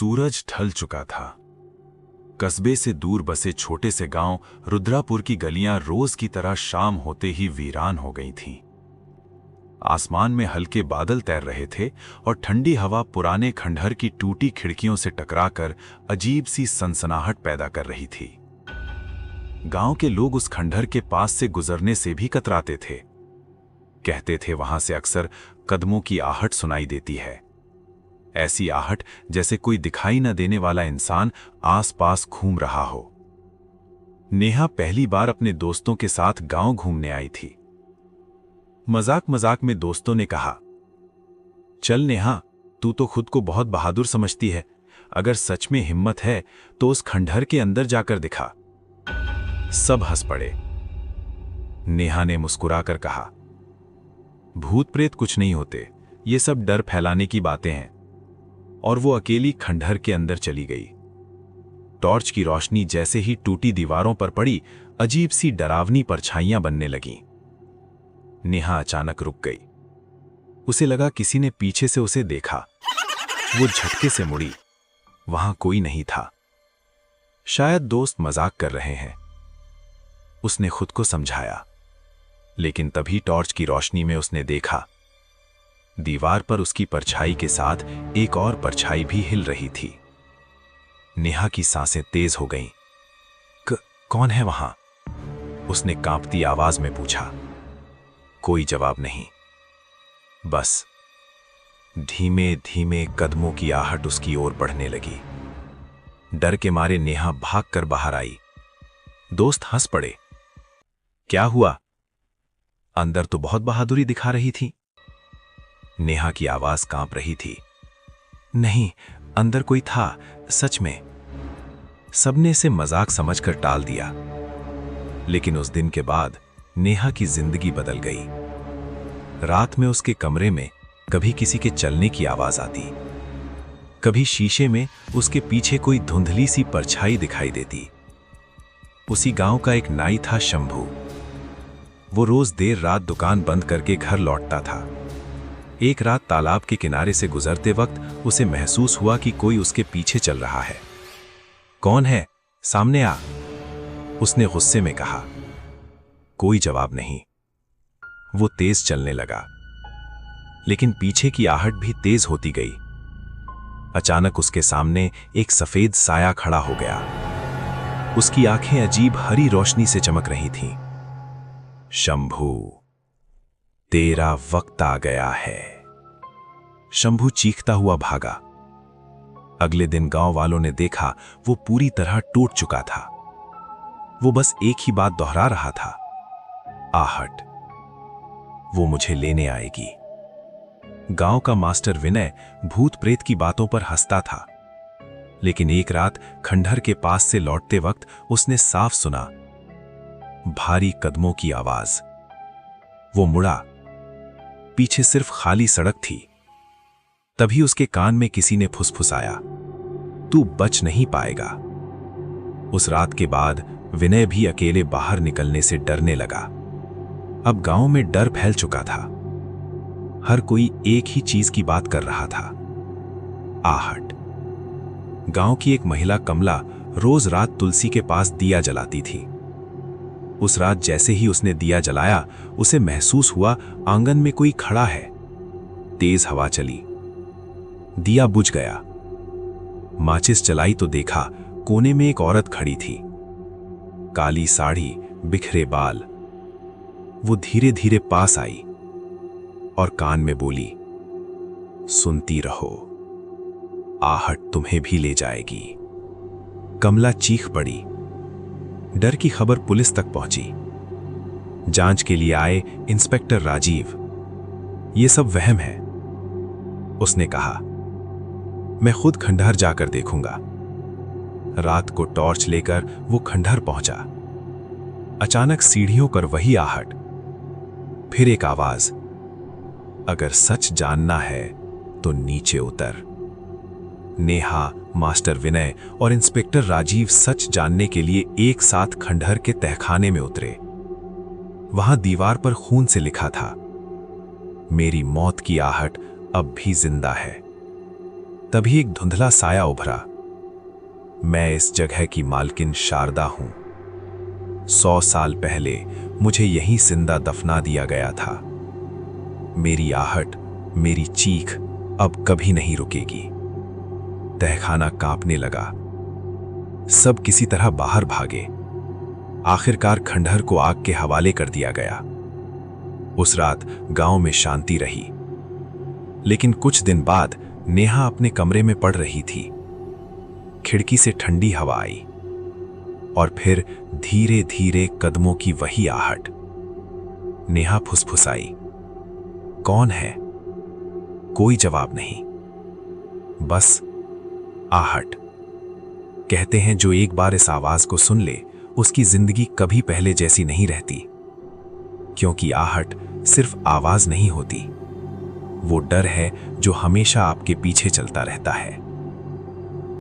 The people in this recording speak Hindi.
सूरज ढल चुका था। कस्बे से दूर बसे छोटे से गांव रुद्रापुर की गलियां रोज की तरह शाम होते ही वीरान हो गई थीं। आसमान में हल्के बादल तैर रहे थे और ठंडी हवा पुराने खंडहर की टूटी खिड़कियों से टकराकर अजीब सी सनसनाहट पैदा कर रही थी। गांव के लोग उस खंडहर के पास से गुजरने से भी कतराते थे। कहते थे वहां से अक्सर कदमों की आहट सुनाई देती है, ऐसी आहट जैसे कोई दिखाई न देने वाला इंसान आसपास घूम रहा हो। नेहा पहली बार अपने दोस्तों के साथ गांव घूमने आई थी। मजाक मजाक में दोस्तों ने कहा, चल नेहा, तू तो खुद को बहुत बहादुर समझती है, अगर सच में हिम्मत है तो उस खंडहर के अंदर जाकर दिखा। सब हंस पड़े। नेहा ने मुस्कुराकर कहा, भूत प्रेत कुछ नहीं होते, ये सब डर फैलाने की बातें हैं। और वो अकेली खंडहर के अंदर चली गई। टॉर्च की रोशनी जैसे ही टूटी दीवारों पर पड़ी, अजीब सी डरावनी परछाइयां बनने लगीं। नेहा अचानक रुक गई। उसे लगा किसी ने पीछे से उसे देखा। वो झटके से मुड़ी, वहां कोई नहीं था। शायद दोस्त मजाक कर रहे हैं, उसने खुद को समझाया। लेकिन तभी टॉर्च की रोशनी में उसने देखा, दीवार पर उसकी परछाई के साथ एक और परछाई भी हिल रही थी। नेहा की सांसें तेज हो गईं। कौन है वहां? उसने कांपती आवाज में पूछा। कोई जवाब नहीं, बस धीमे धीमे कदमों की आहट उसकी ओर बढ़ने लगी। डर के मारे नेहा भागकर बाहर आई। दोस्त हंस पड़े। क्या हुआ? अंदर तो बहुत बहादुरी दिखा रही थी। नेहा की आवाज कांप रही थी। नहीं, अंदर कोई था, सच में। सबने इसे मजाक समझकर टाल दिया। लेकिन उस दिन के बाद नेहा की जिंदगी बदल गई। रात में उसके कमरे में कभी किसी के चलने की आवाज आती, कभी शीशे में उसके पीछे कोई धुंधली सी परछाई दिखाई देती। उसी गांव का एक नाई था, शंभू। वो रोज देर रात दुकान बंद करके घर लौटता था। एक रात तालाब के किनारे से गुजरते वक्त उसे महसूस हुआ कि कोई उसके पीछे चल रहा है। कौन है? सामने आ, उसने गुस्से में कहा। कोई जवाब नहीं। वो तेज चलने लगा, लेकिन पीछे की आहट भी तेज होती गई। अचानक उसके सामने एक सफेद साया खड़ा हो गया। उसकी आंखें अजीब हरी रोशनी से चमक रही थीं। शंभू, तेरा वक्त आ गया है। शंभू चीखता हुआ भागा। अगले दिन गांव वालों ने देखा, वो पूरी तरह टूट चुका था। वो बस एक ही बात दोहरा रहा था, आहट, वो मुझे लेने आएगी। गांव का मास्टर विनय भूत प्रेत की बातों पर हंसता था। लेकिन एक रात खंडहर के पास से लौटते वक्त उसने साफ सुना, भारी कदमों की आवाज। वो मुड़ा, पीछे सिर्फ खाली सड़क थी। तभी उसके कान में किसी ने फुसफुसाया, तू बच नहीं पाएगा। उस रात के बाद विनय भी अकेले बाहर निकलने से डरने लगा। अब गांव में डर फैल चुका था। हर कोई एक ही चीज की बात कर रहा था, आहट। गांव की एक महिला कमला रोज रात तुलसी के पास दिया जलाती थी। उस रात जैसे ही उसने दिया जलाया, उसे महसूस हुआ आंगन में कोई खड़ा है। तेज हवा चली, दिया बुझ गया। माचिस जलाई तो देखा कोने में एक औरत खड़ी थी, काली साड़ी, बिखरे बाल। वो धीरे धीरे पास आई और कान में बोली, सुनती रहो, आहट तुम्हें भी ले जाएगी। कमला चीख पड़ी। डर की खबर पुलिस तक पहुंची। जांच के लिए आए इंस्पेक्टर राजीव। ये सब वहम है, उसने कहा। मैं खुद खंडहर जाकर देखूंगा। रात को टॉर्च लेकर वो खंडहर पहुंचा। अचानक सीढ़ियों पर वही आहट, फिर एक आवाज, अगर सच जानना है तो नीचे उतर। नेहा, मास्टर विनय और इंस्पेक्टर राजीव सच जानने के लिए एक साथ खंडहर के तहखाने में उतरे। वहां दीवार पर खून से लिखा था, मेरी मौत की आहट अब भी जिंदा है। तभी एक धुंधला साया उभरा। मैं इस जगह की मालकिन शारदा हूं। 100 साल पहले मुझे यहीं जिंदा दफना दिया गया था। मेरी आहट, मेरी चीख अब कभी नहीं रुकेगी। तहखाना कांपने लगा। सब किसी तरह बाहर भागे। आखिरकार खंडहर को आग के हवाले कर दिया गया। उस रात गांव में शांति रही। लेकिन कुछ दिन बाद नेहा अपने कमरे में पड़ रही थी। खिड़की से ठंडी हवा आई और फिर धीरे धीरे कदमों की वही आहट। नेहा फुसफुसाई, कौन है? कोई जवाब नहीं, बस आहट। कहते हैं जो एक बार इस आवाज को सुन ले उसकी जिंदगी कभी पहले जैसी नहीं रहती, क्योंकि आहट सिर्फ आवाज नहीं होती, वो डर है जो हमेशा आपके पीछे चलता रहता है।